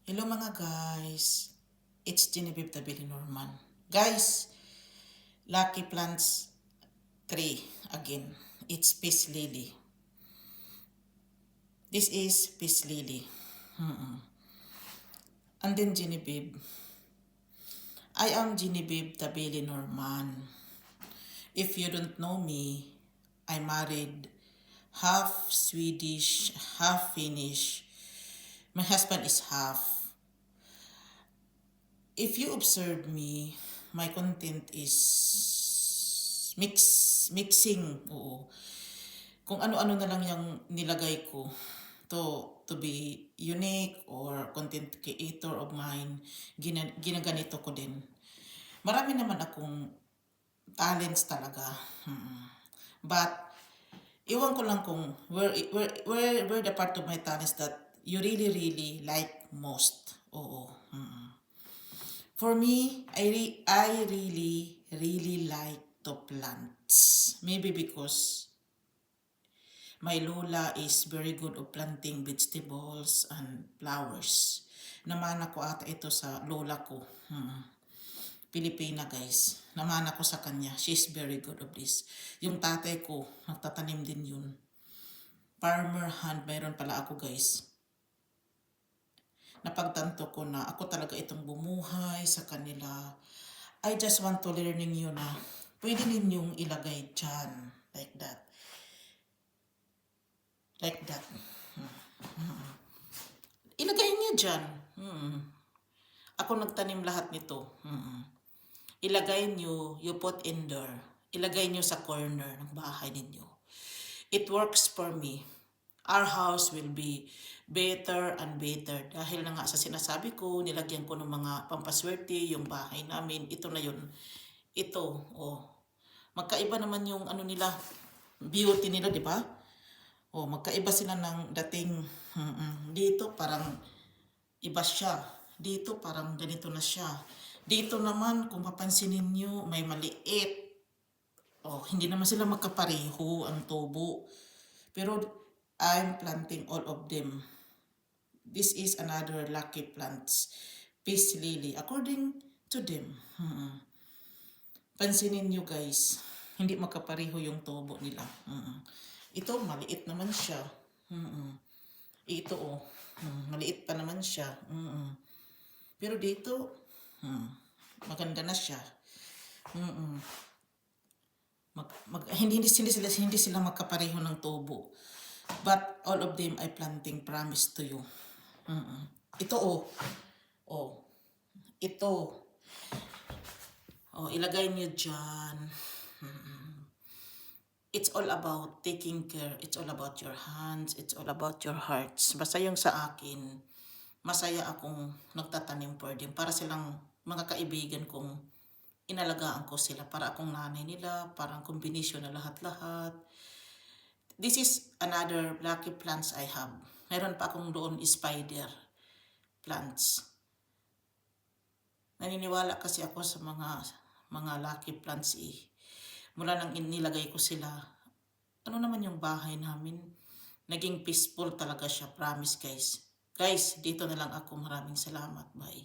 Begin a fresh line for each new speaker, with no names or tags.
Hello mga guys, it's Genevieve Tabili Norman. Guys, Lucky Plants 3 again. It's Peace Lily. This is Peace Lily. And then Genevieve. I am Genevieve Tabili Norman. If you don't know me, I married half Swedish, half Finnish. My husband is half. If you observe me, my content is mixing. Oo. Kung ano-ano na lang yung nilagay ko to be unique or content creator of mine, ginaganito ko din. Marami naman akong talents talaga. But iwan ko lang kung where the part of my talents that you really like most. Oo. For me, I really like to plants. Maybe because my lola is very good of planting vegetables and flowers. Namana ko ata ito sa lola ko. Pilipina guys. Namana ko sa kanya. She's very good of this. Yung tatay ko, nagtatanim din yun. Farmer hand, mayroon pala ako guys. Napagtanto ko na ako talaga itong bumuhay sa kanila. I just want to learning you na pwede ninyong ilagay dyan. Like that. Like that. Ilagay niyo dyan. Ako nagtanim lahat nito. Ilagay niyo, you put in there. Ilagay niyo sa corner ng bahay ninyo. It works for me. Our house will be better and better. Dahil na nga sa sinasabi ko, nilagyan ko ng mga pampaswerte, yung bahay namin. Ito na yun. Ito, oh. Magkaiba naman yung ano nila, beauty nila, di ba? Oh, magkaiba sila ng dating. Dito parang iba siya. Dito parang ganito na siya. Dito naman, kung papansinin nyo, may maliit. Oh, hindi naman sila magkapareho ang tubo. Pero I'm planting all of them. This is another lucky plants. Peace lily. According to them. Pansinin nyo guys. Hindi magkapareho yung tubo nila. Ito, maliit naman siya. Ito, oh. Maliit pa naman siya. Pero dito, maganda na siya. Hindi sila magkapareho ng tubo. But all of them I planting, promise to you. Ito, oh. Oh. Ito. Oh, ilagay niyo dyan. It's all about taking care. It's all about your hands. It's all about your hearts. Basta yung sa akin, masaya akong nagtatanim for them. Para silang mga kaibigan kong inalagaan ko sila. Para akong nanay nila. Parang combination na lahat-lahat. This is another lucky plants I have. Meron pa akong doon spider plants. Naniniwala kasi ako sa mga lucky plants eh. Mula nang inilagay ko sila, ano naman yung bahay namin? Naging peaceful talaga siya, promise guys. Guys, dito na lang ako. Maraming salamat. Bye.